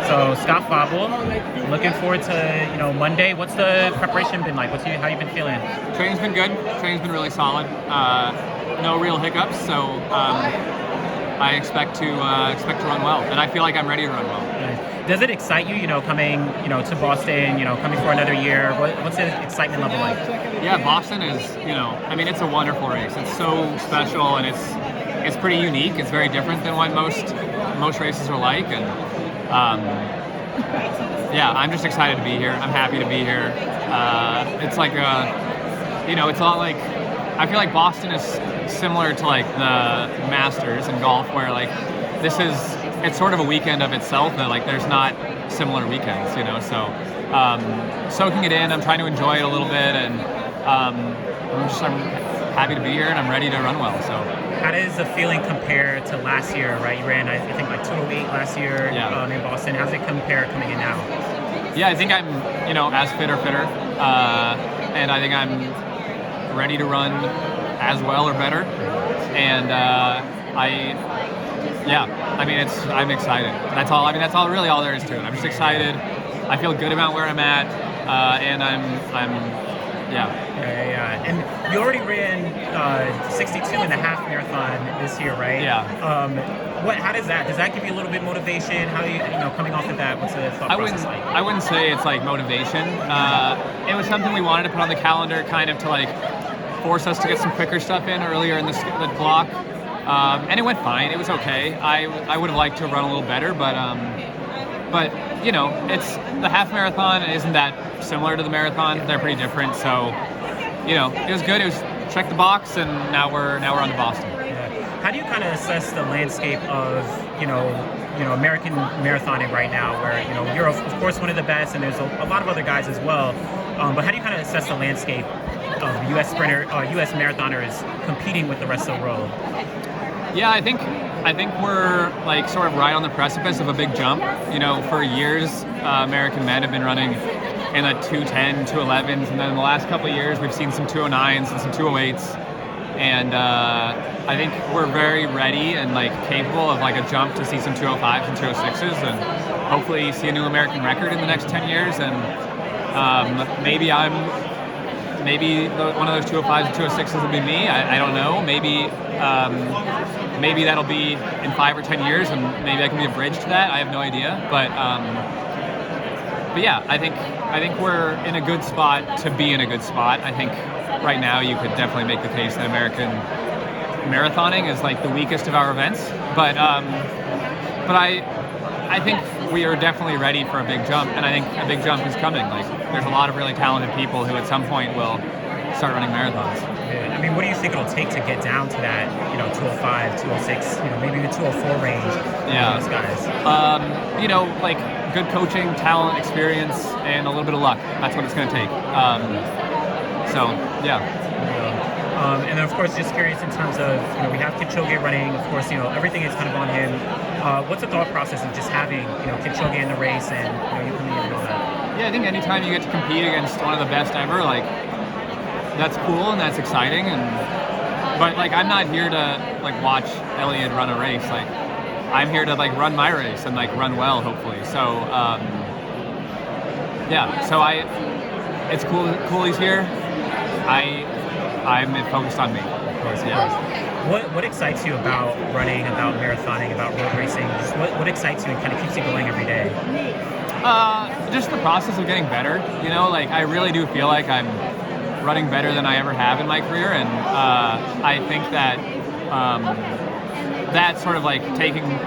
So Scott Fauble, looking forward to Monday. What's the preparation been like? How you been feeling? Training's been good. Training's been really solid. No real hiccups, so I expect to run well, and I feel like I'm ready to run well. Does it excite you, coming, to Boston, coming for another year? What's the excitement level like? Yeah, Boston is, I mean, it's a wonderful race. It's so special, and it's pretty unique. It's very different than what most races are like, and yeah, I'm just excited to be here. I'm happy to be here. It's like it's a lot like, I feel like Boston is similar to like the Masters in golf, where like it's sort of a weekend of itself that like there's not similar weekends, so soaking it in, I'm trying to enjoy it a little bit, and I'm happy to be here, and I'm ready to run well. So how does the feeling compare to last year, right? You ran, I think, like 208 last year in Boston. How does it compare coming in now? Yeah, I think I'm, as fitter, and I think I'm ready to run as well or better. And I'm excited. That's all. I mean, that's all really all there is to it. I'm just excited. I feel good about where I'm at, and And you already ran 62 and a half marathon this year, right? Yeah. How does that give you a little bit motivation? How you coming off of that? What's the thought process like? I wouldn't say it's like motivation. It was something we wanted to put on the calendar, kind of to like force us to get some quicker stuff in earlier in the block, and it went fine. It was okay. I would have liked to run a little better, but it's the half marathon isn't that similar to the marathon. They're pretty different, so it was good. It was check the box, and now we're on to Boston. How do you kind of assess the landscape of American marathoning right now, where you're of course one of the best, and there's a lot of other guys as well, but how do you kind of assess the landscape of U.S. marathoners competing with the rest of the world? Yeah, I think we're like sort of right on the precipice of a big jump. For years, American men have been running in the 210, 211s, and then in the last couple of years, we've seen some 209s and some 208s. And I think we're very ready and like capable of like a jump to see some 205s and 206s, and hopefully see a new American record in the next 10 years. And maybe one of those 205s and 206s will be me. I don't know. Maybe that'll be in 5 or 10 years, and maybe I can be a bridge to that. I have no idea. But yeah, I think we're in a good spot to be in a good spot. I think right now you could definitely make the case that American marathoning is like the weakest of our events. But I think we are definitely ready for a big jump, and I think a big jump is coming. Like, there's a lot of really talented people who at some point will start running marathons. I mean, what do you think it'll take to get down to that, 205, 206, maybe the 204 range? Yeah. Those guys. Like good coaching, talent, experience, and a little bit of luck. That's what it's going to take. So, yeah. And then, of course, just curious in terms of, we have Kipchoge running. Of course, everything is kind of on him. What's the thought process of just having, Kipchoge in the race and, you coming in and all that? Yeah, I think anytime you get to compete against one of the best ever, like, that's cool and that's exciting. But like, I'm not here to like watch Elliot run a race. Like, I'm here to like run my race and like run well, hopefully. So, it's cool he's here. I'm focused on me. Of course, yeah. What excites you about running, about marathoning, about road racing? Just what excites you and kind of keeps you going every day? Just the process of getting better. Like, I really do feel like I'm running better than I ever have in my career, and I think that that sort of like taking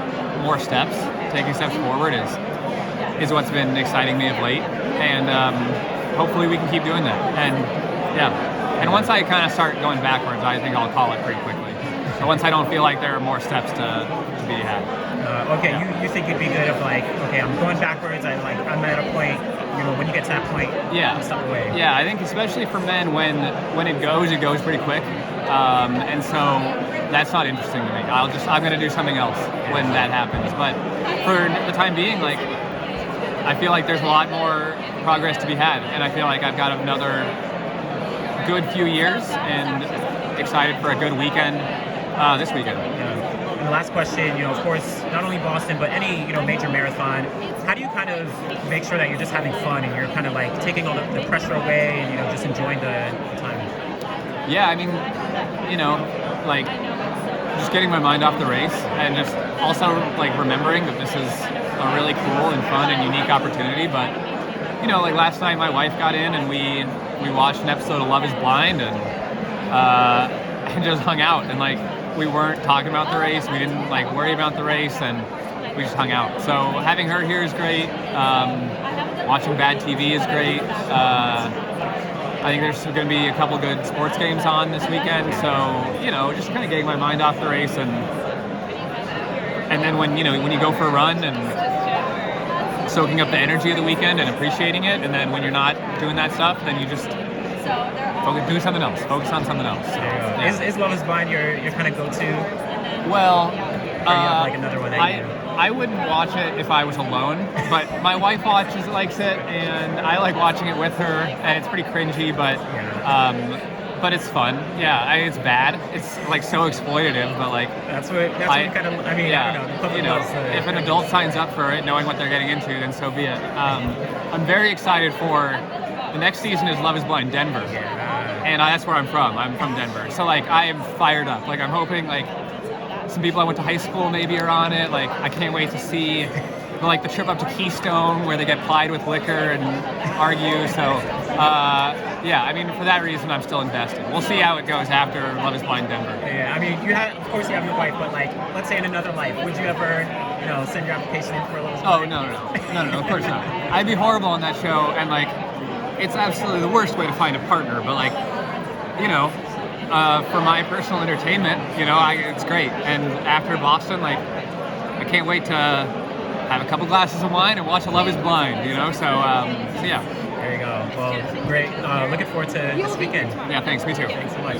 steps forward is what's been exciting me of late, and hopefully we can keep doing that. And once I kind of start going backwards, I think I'll call it pretty quickly. So once I don't feel like there are more steps to be had. You think you'd be good if like, okay, I'm going backwards, I'm at a point, when you get to that point, step away. Yeah, I think especially for men, when it goes pretty quick, and so that's not interesting to me. I'm going to do something else when that happens. But for the time being, like, I feel like there's a lot more progress to be had, and I feel like I've got another good few years, and excited for a good weekend this weekend. Yeah. the last question, of course, not only Boston, but any, major marathon, how do you kind of make sure that you're just having fun and you're kind of like taking all the pressure away and, just enjoying the time? Yeah, I mean, like just getting my mind off the race and just also like remembering that this is a really cool and fun and unique opportunity. But, like last night my wife got in and we watched an episode of Love is Blind and just hung out, and like we weren't talking about the race, we didn't like worry about the race, and we just hung out. So having her here is great. Watching bad TV is great. I think there's going to be a couple good sports games on this weekend, so just kind of getting my mind off the race, and then when you go for a run and soaking up the energy of the weekend and appreciating it, and then when you're not doing that stuff, then you just do something else. Focus on something else. So, yeah. Is Love is Blind your kind of go-to? Well, or you have like another one that you do? I wouldn't watch it if I was alone, but my wife likes it, and I like watching it with her, and it's pretty cringy, but it's fun. Yeah, it's bad. It's like so exploitative, but like that's what kind of. I mean, yeah, I don't know. If an adult signs up for it, knowing what they're getting into, then so be it. I'm very excited for the next season. Is Love is Blind Denver, and that's where I'm from. I'm from Denver, so like I am fired up. Like I'm hoping like some people I went to high school maybe are on it. Like I can't wait to see the trip up to Keystone where they get plied with liquor and argue. So yeah, I mean for that reason I'm still invested. We'll see how it goes after Love is Blind Denver. Yeah, I mean of course you have your wife, but like let's say in another life, would you ever send your application in for a Love is Blind? Oh no, of course not. I'd be horrible on that show, and like it's absolutely the worst way to find a partner. But like for my personal entertainment, it's great. And after Boston, like, I can't wait to have a couple glasses of wine and watch a Love is Blind, So yeah. There you go. Well, great. Looking forward to this weekend. Yeah, thanks. Me too. Thanks so much.